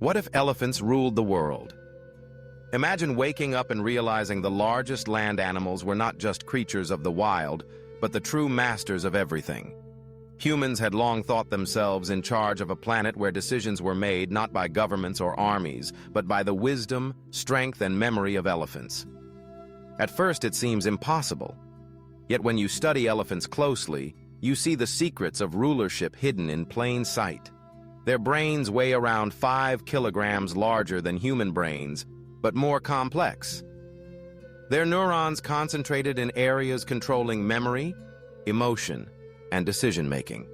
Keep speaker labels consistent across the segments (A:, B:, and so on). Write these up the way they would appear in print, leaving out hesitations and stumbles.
A: What if elephants ruled the world? Imagine waking up and realizing the largest land animals were not just creatures of the wild, but the true masters of everything. Humans had long thought themselves in charge of a planet where decisions were made not by governments or armies, but by the wisdom, strength, and memory of elephants. At first, it seems impossible. Yet when you study elephants closely, you see the secrets of rulership hidden in plain sight. Their brains weigh around 5 kilograms larger than human brains, but more complex. Their neurons concentrated in areas controlling memory, emotion, and decision-making.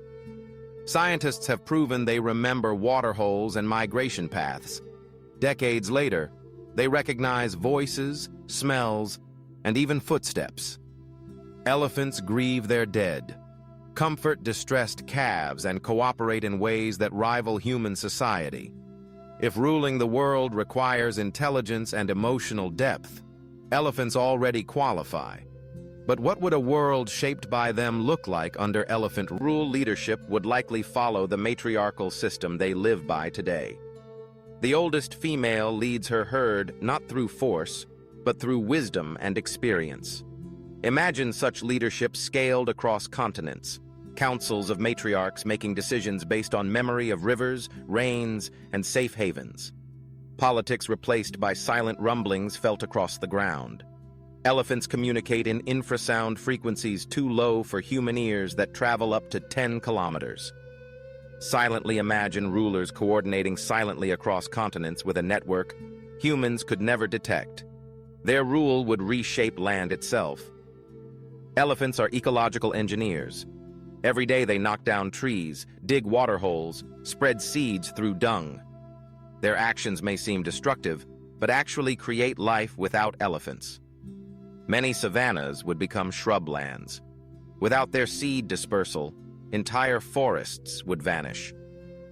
A: Scientists have proven they remember water holes and migration paths. Decades later, they recognize voices, smells, and even footsteps. Elephants grieve their dead, comfort distressed calves, and cooperate in ways that rival human society. If ruling the world requires intelligence and emotional depth, elephants already qualify. But what would a world shaped by them look like under elephant rule? Leadership would likely follow the matriarchal system they live by today. The oldest female leads her herd not through force, but through wisdom and experience. Imagine such leadership scaled across continents, councils of matriarchs making decisions based on memory of rivers, rains, and safe havens. Politics replaced by silent rumblings felt across the ground. Elephants communicate in infrasound frequencies too low for human ears that travel up to 10 kilometers. Silently imagine rulers coordinating silently across continents with a network humans could never detect. Their rule would reshape land itself. Elephants are ecological engineers. Every day they knock down trees, dig water holes, spread seeds through dung. Their actions may seem destructive, but actually create life without elephants. Many savannas would become shrublands. Without their seed dispersal, entire forests would vanish.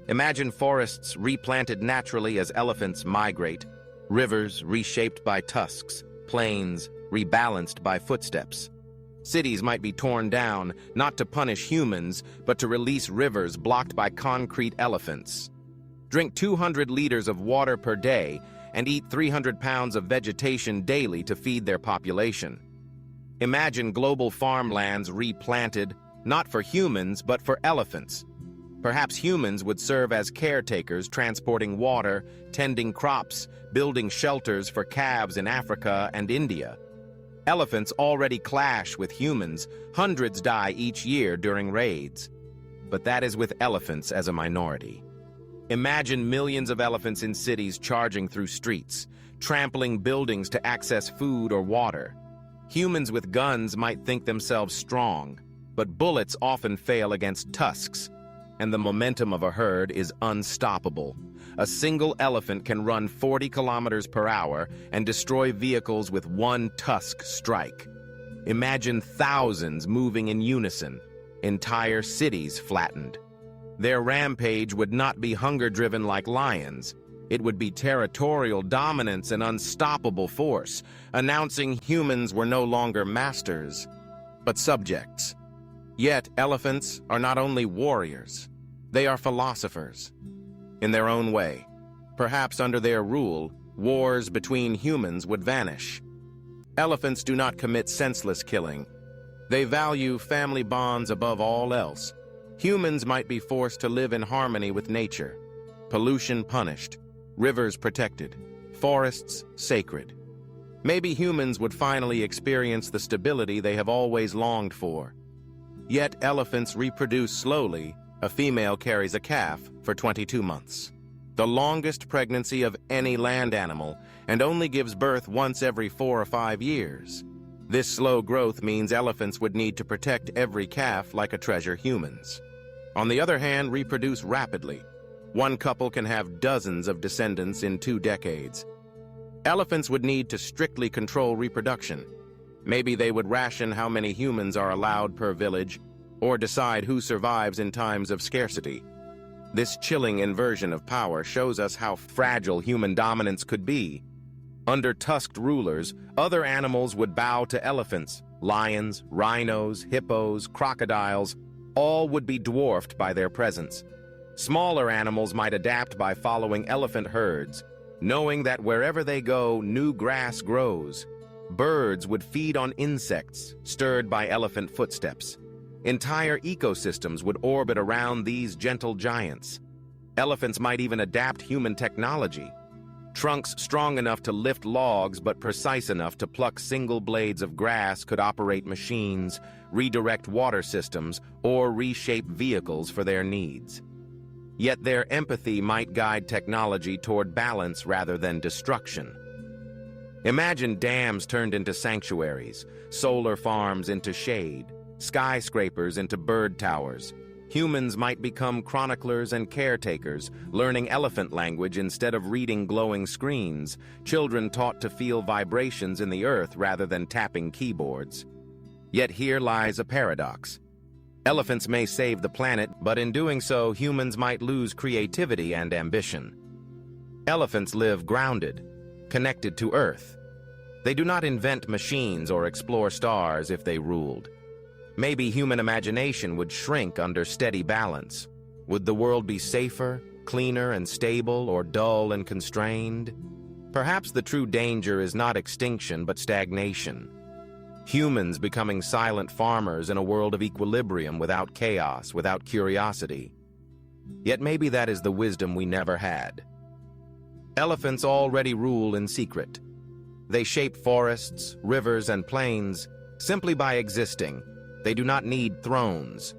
A: Imagine forests replanted naturally as elephants migrate, rivers reshaped by tusks, plains rebalanced by footsteps. Cities might be torn down, not to punish humans, but to release rivers blocked by concrete elephants. Drink 200 liters of water per day and eat 300 pounds of vegetation daily to feed their population. Imagine global farmlands replanted, not for humans, but for elephants. Perhaps humans would serve as caretakers, transporting water, tending crops, building shelters for calves in Africa and India. Elephants already clash with humans. Hundreds die each year during raids. But that is with elephants as a minority. Imagine millions of elephants in cities charging through streets, trampling buildings to access food or water. Humans with guns might think themselves strong, but bullets often fail against tusks, and the momentum of a herd is unstoppable. A single elephant can run 40 kilometers per hour and destroy vehicles with one tusk strike. Imagine thousands moving in unison, entire cities flattened. Their rampage would not be hunger-driven like lions. It would be territorial dominance and unstoppable force, announcing humans were no longer masters, but subjects. Yet elephants are not only warriors, they are philosophers. In their own way, perhaps under their rule, wars between humans would vanish. Elephants do not commit senseless killing. They value family bonds above all else. Humans might be forced to live in harmony with nature. Pollution punished, rivers protected, forests sacred. Maybe humans would finally experience the stability they have always longed for. Yet elephants reproduce slowly. A female carries a calf for 22 months, the longest pregnancy of any land animal, and only gives birth once every 4 or 5 years. This slow growth means elephants would need to protect every calf like a treasure humans. On the other hand, reproduce rapidly. One couple can have dozens of descendants in 2 decades. Elephants would need to strictly control reproduction. Maybe they would ration how many humans are allowed per village, or decide who survives in times of scarcity. This chilling inversion of power shows us how fragile human dominance could be. Under tusked rulers, other animals would bow to elephants. Lions, rhinos, hippos, crocodiles, all would be dwarfed by their presence. Smaller animals might adapt by following elephant herds, knowing that wherever they go, new grass grows. Birds would feed on insects, stirred by elephant footsteps. Entire ecosystems would orbit around these gentle giants. Elephants might even adapt human technology. Trunks strong enough to lift logs but precise enough to pluck single blades of grass could operate machines, redirect water systems, or reshape vehicles for their needs. Yet their empathy might guide technology toward balance rather than destruction. Imagine dams turned into sanctuaries, solar farms into shade, skyscrapers into bird towers. Humans might become chroniclers and caretakers, learning elephant language instead of reading glowing screens, children taught to feel vibrations in the earth rather than tapping keyboards. Yet here lies a paradox. Elephants may save the planet, but in doing so, humans might lose creativity and ambition. Elephants live grounded, connected to Earth. They do not invent machines or explore stars if they ruled. Maybe human imagination would shrink under steady balance. Would the world be safer, cleaner, and stable, or dull and constrained? Perhaps the true danger is not extinction, but stagnation. Humans becoming silent farmers in a world of equilibrium without chaos, without curiosity. Yet maybe that is the wisdom we never had. Elephants already rule in secret. They shape forests, rivers, and plains simply by existing. They do not need thrones.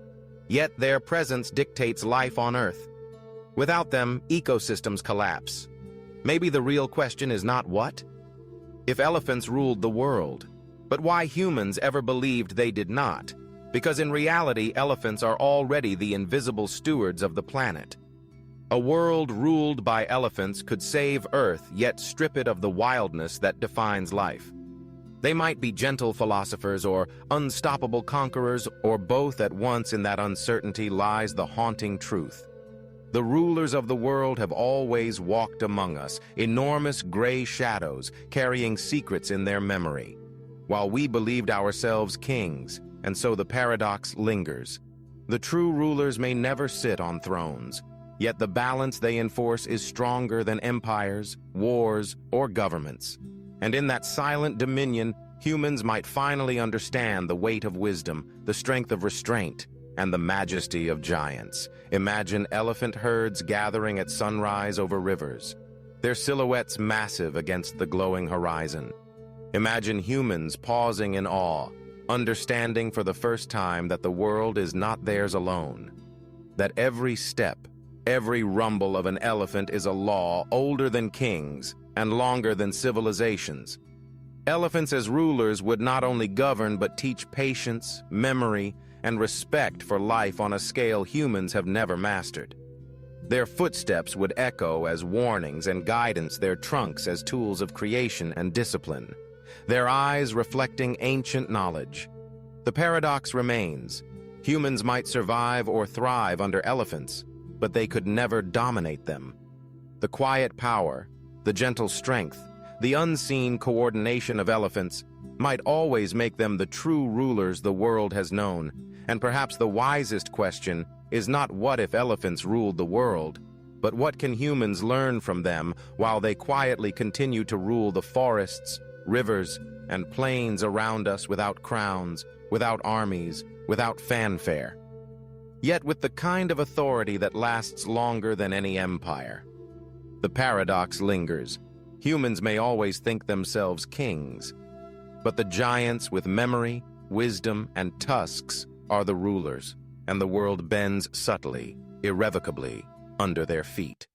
A: Yet their presence dictates life on Earth. Without them, ecosystems collapse. Maybe the real question is not what? If elephants ruled the world, but why humans ever believed they did not? Because in reality, elephants are already the invisible stewards of the planet. A world ruled by elephants could save Earth, yet strip it of the wildness that defines life. They might be gentle philosophers or unstoppable conquerors, or both at once. In that uncertainty lies the haunting truth. The rulers of the world have always walked among us, enormous gray shadows carrying secrets in their memory, while we believed ourselves kings, and so the paradox lingers. The true rulers may never sit on thrones, yet the balance they enforce is stronger than empires, wars, or governments. And in that silent dominion, humans might finally understand the weight of wisdom, the strength of restraint, and the majesty of giants. Imagine elephant herds gathering at sunrise over rivers, their silhouettes massive against the glowing horizon. Imagine humans pausing in awe, understanding for the first time that the world is not theirs alone, that every step, every rumble of an elephant is a law older than kings and longer than civilizations. Elephants as rulers would not only govern but teach patience, memory, and respect for life on a scale humans have never mastered. Their footsteps would echo as warnings and guidance, their trunks as tools of creation and discipline, their eyes reflecting ancient knowledge. The paradox remains. Humans might survive or thrive under elephants, but they could never dominate them. The quiet power, the gentle strength, the unseen coordination of elephants might always make them the true rulers the world has known. And perhaps the wisest question is not what if elephants ruled the world, but what can humans learn from them while they quietly continue to rule the forests, rivers, and plains around us without crowns, without armies, without fanfare. Yet with the kind of authority that lasts longer than any empire. The paradox lingers. Humans may always think themselves kings, but the giants with memory, wisdom, and tusks are the rulers, and the world bends subtly, irrevocably, under their feet.